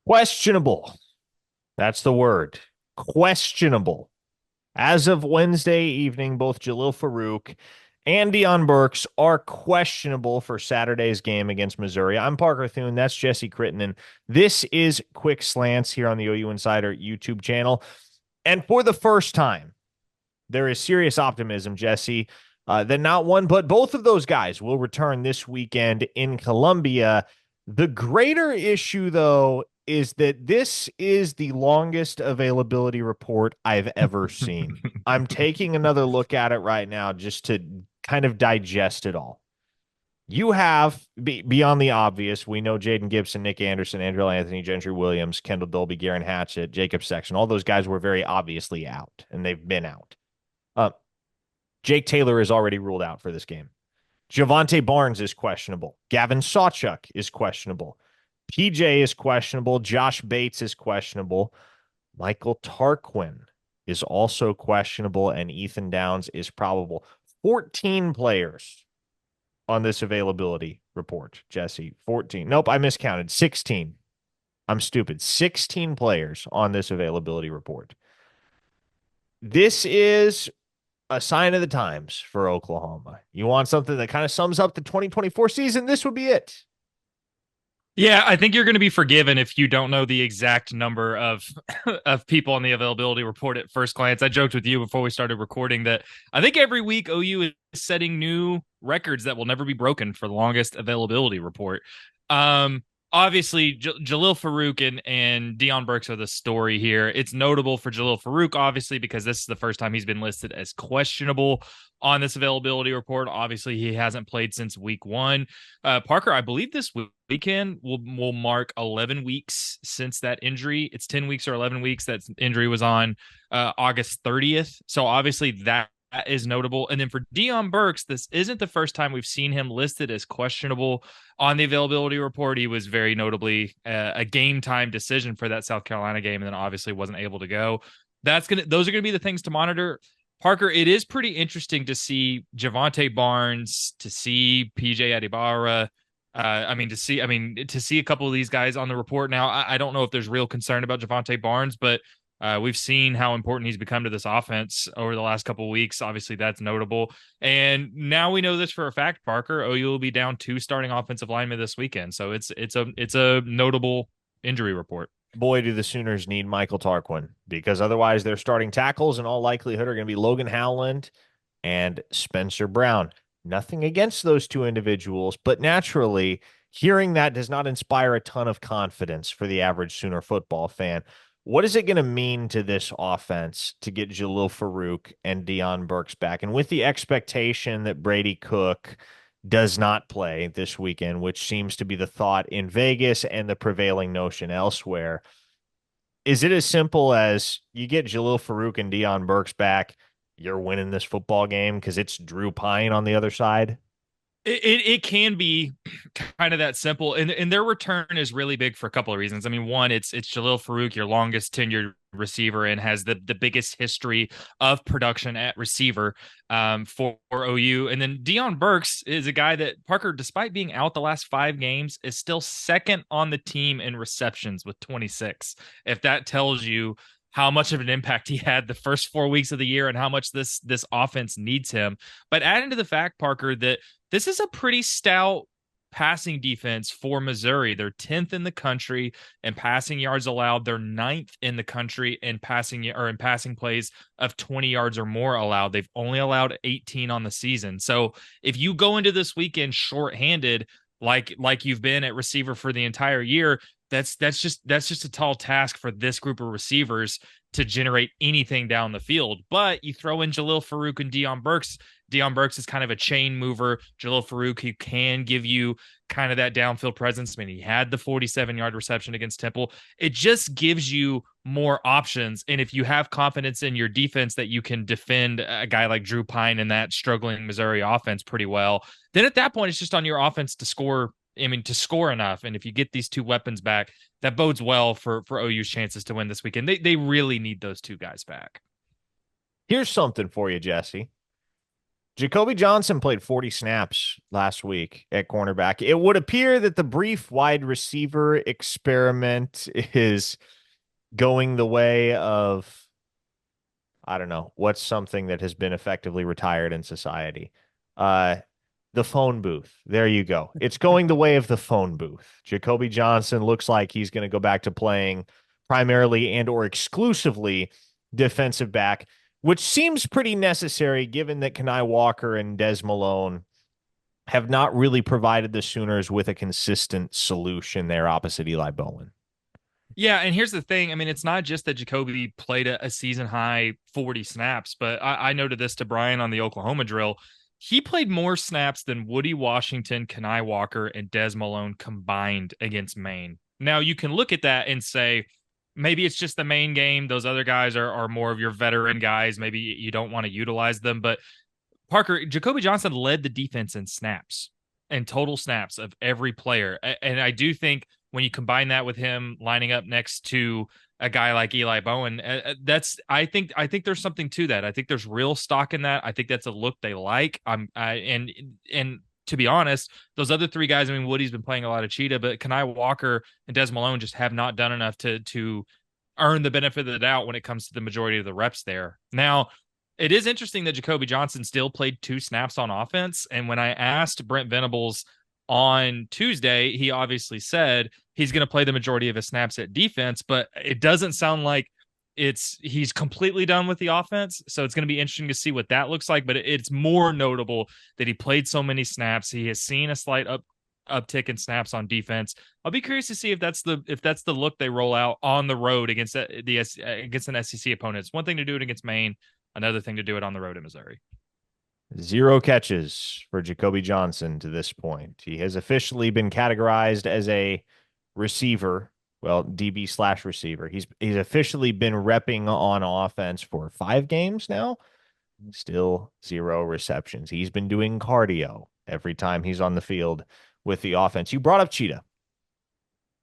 Questionable. That's the word. Questionable. As of Wednesday evening, both Jalil Farouk and Deion Burks are questionable for Saturday's game against Missouri. I'm Parker Thune. That's Jesse Crittenden. This is Quick Slants here on the OU Insider YouTube channel. And for the first time, there is serious optimism, Jesse, that not one, but both of those guys will return this weekend in Columbia. The greater issue, though, is that this is the longest availability report I've ever seen. I'm taking another look at it right now just to kind of digest it all. You have, beyond the obvious, we know Jaden Gibson, Nick Anderson, Andrew Anthony, Gentry Williams, Kendall Dolby, Garen Hatchett, Jacob Sexton. All those guys were very obviously out, and they've been out. Uh, Jake Taylor is already ruled out for this game. Javante Barnes is questionable. Gavin Sawchuk is questionable. PJ is questionable. Josh Bates is questionable. Michael Tarquin is also questionable, and Ethan Downs is probable. 14 players on this availability report, Jesse. 14. Nope, I miscounted. 16. I'm stupid. 16 players on this availability report. This is a sign of the times for Oklahoma. You want something that kind of sums up the 2024 season? This would be it. Yeah, I think you're going to be forgiven if you don't know the exact number of of people on the availability report at first glance. I joked with you before we started recording that I think every week OU is setting new records that will never be broken for the longest availability report. Um, Obviously, Jalil Farouk and Deion Burks are the story here. It's notable for Jalil Farouk, obviously, because this is the first time he's been listed as questionable on this availability report. Obviously, he hasn't played since week one. Parker, I believe this weekend will mark 11 weeks since that injury. It's 10 weeks or 11 weeks. That injury was on August 30th. So obviously that is notable. And then for Deion Burks, this isn't the first time we've seen him listed as questionable on the availability report. He was very notably a game time decision for that South Carolina game, and then obviously wasn't able to go. Those are gonna be the things to monitor. Parker, it is pretty interesting to see Javante Barnes, to see PJ Adibara. To see a couple of these guys on the report now. I don't know if there's real concern about Javante Barnes, but we've seen how important he's become to this offense over the last couple of weeks. Obviously, that's notable. And now we know this for a fact, Parker. OU will be down two starting offensive linemen this weekend. So it's a notable injury report. Boy, do the Sooners need Michael Tarquin, because otherwise their starting tackles in all likelihood are going to be Logan Howland and Spencer Brown. Nothing against those two individuals, but naturally, hearing that does not inspire a ton of confidence for the average Sooner football fan. What is it going to mean to this offense to get Jalil Farouk and Deion Burks back? And with the expectation that Brady Cook does not play this weekend, which seems to be the thought in Vegas and the prevailing notion elsewhere, is it as simple as you get Jalil Farouk and Deion Burks back, you're winning this football game because it's Drew Pine on the other side? It can be kind of that simple, and their return is really big for a couple of reasons. I mean, one, it's Jalil Farouk, your longest tenured receiver, and has the biggest history of production at receiver for OU. And then Deion Burks is a guy that, Parker, despite being out the last 5 games, is still second on the team in receptions with 26. If that tells you how much of an impact he had the first 4 weeks of the year and how much this offense needs him. But adding to the fact, Parker, that this is a pretty stout passing defense for Missouri. They're 10th in the country in passing yards allowed. They're 9th in the country in passing plays of 20 yards or more allowed. They've only allowed 18 on the season. So if you go into this weekend shorthanded, like you've been at receiver for the entire year, that's just a tall task for this group of receivers to generate anything down the field. But you throw in Jalil Farouk and Deion Burks. Deion Burks is kind of a chain mover. Jalil Farouk, who can give you kind of that downfield presence. I mean, he had the 47-yard reception against Temple. It just gives you more options. And if you have confidence in your defense that you can defend a guy like Drew Pine in that struggling Missouri offense pretty well, then at that point, it's just on your offense to score. I mean, to score enough. And if you get these two weapons back, that bodes well for OU's chances to win this weekend. They really need those two guys back. Here's something for you, Jesse. Jacoby Johnson played 40 snaps last week at cornerback. It would appear that the brief wide receiver experiment is going the way of, I don't know, what's something that has been effectively retired in society. Uh, the phone booth. There you go. It's going the way of the phone booth. Jacoby Johnson looks like he's going to go back to playing primarily and or exclusively defensive back, which seems pretty necessary given that Kenai Walker and Des Malone have not really provided the Sooners with a consistent solution there opposite Eli Bowen. Yeah, and here's the thing. I mean, it's not just that Jacoby played a season high 40 snaps, but I noted this to Brian on the Oklahoma drill. He played more snaps than Woody Washington, Kenai Walker, and Des Malone combined against Maine. Now, you can look at that and say, maybe it's just the main game. Those other guys are more of your veteran guys. Maybe you don't want to utilize them. But Parker, Jacoby Johnson led the defense in snaps and total snaps of every player. And I do think when you combine that with him lining up next to a guy like Eli Bowen, that's I think there's something to that. I think there's real stock in that. I think that's a look they like. And to be honest, those other three guys, I mean, Woody's been playing a lot of cheetah, but Kenai Walker and Des Malone just have not done enough to earn the benefit of the doubt when it comes to the majority of the reps there. Now, it is interesting that Jacoby Johnson still played 2 snaps on offense. And when I asked Brent Venables on Tuesday, he obviously said he's going to play the majority of his snaps at defense, but it doesn't sound like he's completely done with the offense. So it's going to be interesting to see what that looks like. But it's more notable that he played so many snaps. He has seen a slight uptick in snaps on defense. I'll be curious to see if that's the look they roll out on the road against against an SEC opponent. It's one thing to do it against Maine, another thing to do it on the road in Missouri. 0 catches for Jacoby Johnson to this point. He has officially been categorized as a receiver, well, DB slash receiver. He's officially been repping on offense for 5 games now. Still 0 receptions. He's been doing cardio every time he's on the field with the offense. You brought up Cheetah.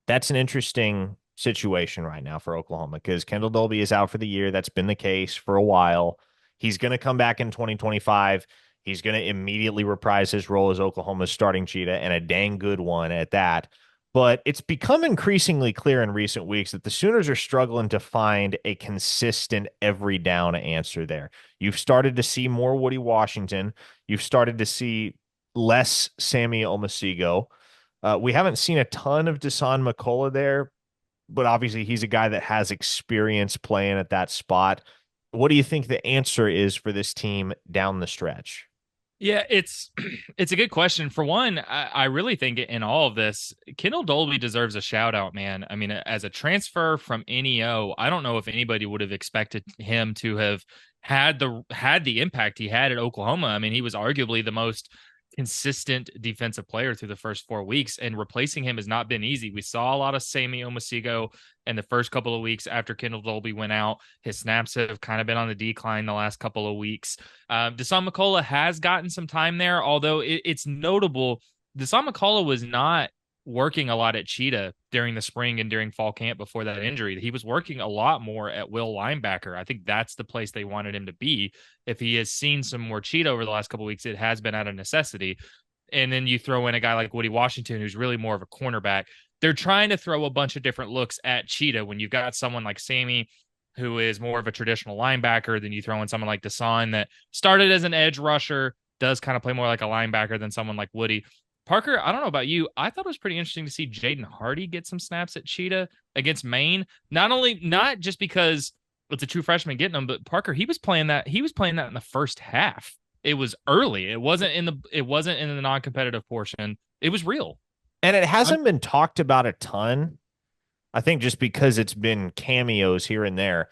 That's an interesting situation right now for Oklahoma because Kendall Dolby is out for the year. That's been the case for a while. He's going to come back in 2025. He's going to immediately reprise his role as Oklahoma's starting cheetah, and a dang good one at that. But it's become increasingly clear in recent weeks that the Sooners are struggling to find a consistent every down answer there. You've started to see more Woody Washington. You've started to see less Sammy Omasigo. We haven't seen a ton of Dasan McCullough there, but obviously he's a guy that has experience playing at that spot. What do you think the answer is for this team down the stretch? Yeah, it's it's a good question. For one, I really think in all of this, Kendall Dolby deserves a shout out, man. I mean, as a transfer from NEO, I don't know if anybody would have expected him to have had the impact he had at Oklahoma. I mean, he was arguably the most consistent defensive player through the first 4 weeks, and replacing him has not been easy. We saw a lot of Sammy Omasigo in the first couple of weeks after Kendall Dolby went out. His snaps have kind of been on the decline the last couple of weeks. Dasan McCullough has gotten some time there, although it's notable. Dasan McCullough was not working a lot at Cheetah during the spring and during fall camp before that injury. He was working a lot more at will linebacker. I think that's the place they wanted him to be. If he has seen some more Cheetah over the last couple of weeks, it has been out of necessity. And then you throw in a guy like Woody Washington, who's really more of a cornerback. They're trying to throw a bunch of different looks at Cheetah. When you've got someone like Sammy, who is more of a traditional linebacker, then you throw in someone like Dasan that started as an edge rusher, does kind of play more like a linebacker than someone like Woody. Parker, I don't know about you. I thought it was pretty interesting to see Jaden Hardy get some snaps at Cheetah against Maine. Not just because it's a true freshman getting them, but Parker, he was playing that in the first half. It was early. It wasn't in the non-competitive portion. It was real. And it hasn't been talked about a ton. I think just because it's been cameos here and there.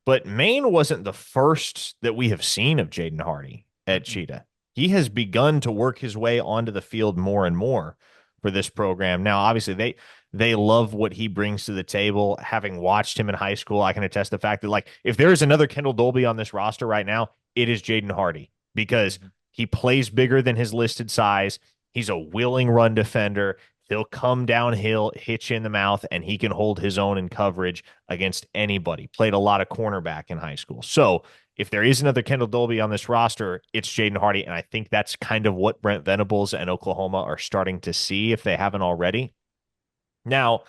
But Maine wasn't the first that we have seen of Jaden Hardy at Cheetah. He has begun to work his way onto the field more and more for this program. Now, obviously, they love what he brings to the table. Having watched him in high school, I can attest the fact that, like, if there is another Kendall Dolby on this roster right now, it is Jaden Hardy because he plays bigger than his listed size. He's a willing run defender. He'll come downhill, hit you in the mouth, and he can hold his own in coverage against anybody. Played a lot of cornerback in high school. So if there is another Kendall Dolby on this roster, it's Jaden Hardy. And I think that's kind of what Brent Venables and Oklahoma are starting to see if they haven't already. Now,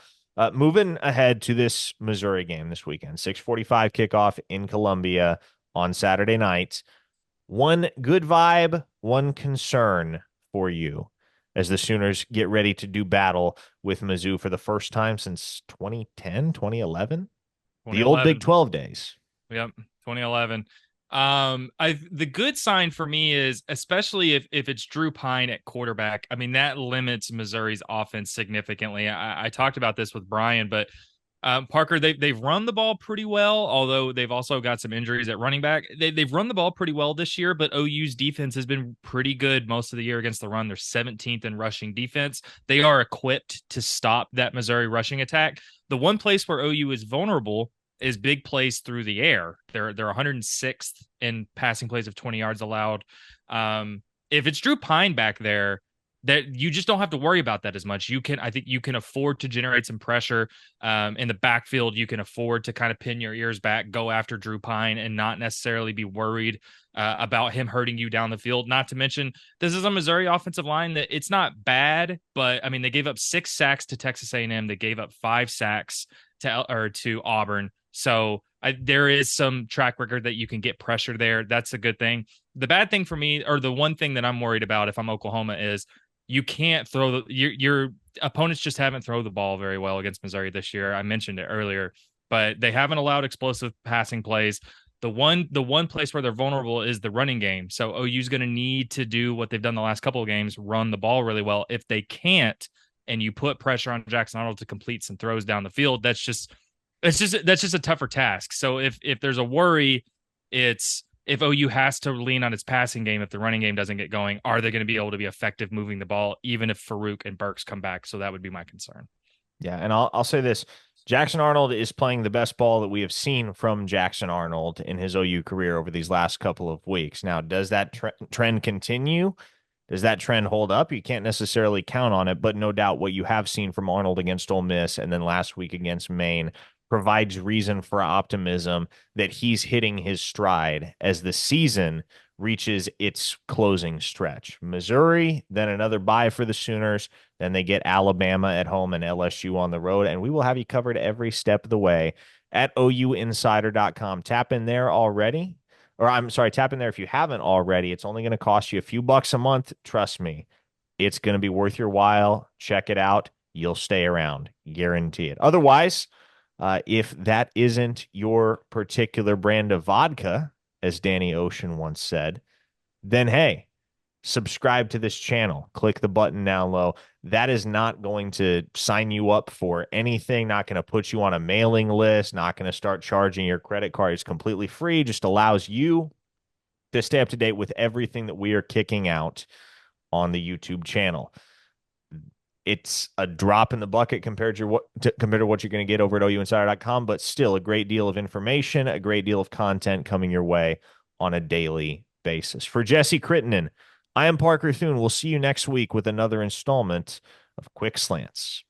moving ahead to this Missouri game this weekend, 6:45 kickoff in Columbia on Saturday night. One good vibe, one concern for you as the Sooners get ready to do battle with Mizzou for the first time since 2010, 2011, the old Big 2011. 12 days. Yep, 2011. I the good sign for me is especially if it's Drew Pine at quarterback. I mean that limits Missouri's offense significantly. I talked about this with Brian, but Parker, they've run the ball pretty well, although they've also got some injuries at running back. They've run the ball pretty well this year, but OU's defense has been pretty good most of the year against the run. They're 17th in rushing defense. They are equipped to stop that Missouri rushing attack. The one place where OU is vulnerable is big plays through the air. They're 106th in passing plays of 20 yards allowed. If it's Drew Pine back there, that you just don't have to worry about that as much. I think you can afford to generate some pressure in the backfield. You can afford to kind of pin your ears back, go after Drew Pine, and not necessarily be worried about him hurting you down the field. Not to mention, this is a Missouri offensive line that it's not bad, but I mean, they gave up 6 sacks to Texas A&M. They gave up 5 sacks to Auburn. So there is some track record that you can get pressure there. That's a good thing. The bad thing for me, or the one thing that I'm worried about if I'm Oklahoma, is you can't throw your opponents just haven't thrown the ball very well against Missouri this year. I mentioned it earlier, but they haven't allowed explosive passing plays. The one place where they're vulnerable is the running game. So OU's going to need to do what they've done the last couple of games, run the ball really well. If they can't, and you put pressure on Jackson Arnold to complete some throws down the field, that's just a tougher task. So if there's a worry, it's if OU has to lean on its passing game, if the running game doesn't get going, are they going to be able to be effective moving the ball, even if Farouk and Burks come back? So that would be my concern. Yeah, and I'll say this. Jackson Arnold is playing the best ball that we have seen from Jackson Arnold in his OU career over these last couple of weeks. Now, does that trend continue? Does that trend hold up? You can't necessarily count on it, but no doubt what you have seen from Arnold against Ole Miss and then last week against Maine provides reason for optimism that he's hitting his stride as the season reaches its closing stretch. Missouri, then another bye for the Sooners. Then they get Alabama at home and LSU on the road. And we will have you covered every step of the way at OUinsider.com. Tap in there already. Or I'm sorry, tap in there if you haven't already. It's only going to cost you a few bucks a month. Trust me, it's going to be worth your while. Check it out. You'll stay around. Guarantee it. Otherwise, if that isn't your particular brand of vodka, as Danny Ocean once said, then hey, subscribe to this channel. Click the button down low. That is not going to sign you up for anything, not going to put you on a mailing list, not going to start charging your credit card. It's completely free, just allows you to stay up to date with everything that we are kicking out on the YouTube channel. It's a drop in the bucket compared to what you're going to get over at OUinsider.com, but still a great deal of information, a great deal of content coming your way on a daily basis. For Jesse Crittenden, I am Parker Thune. We'll see you next week with another installment of Quick Slants.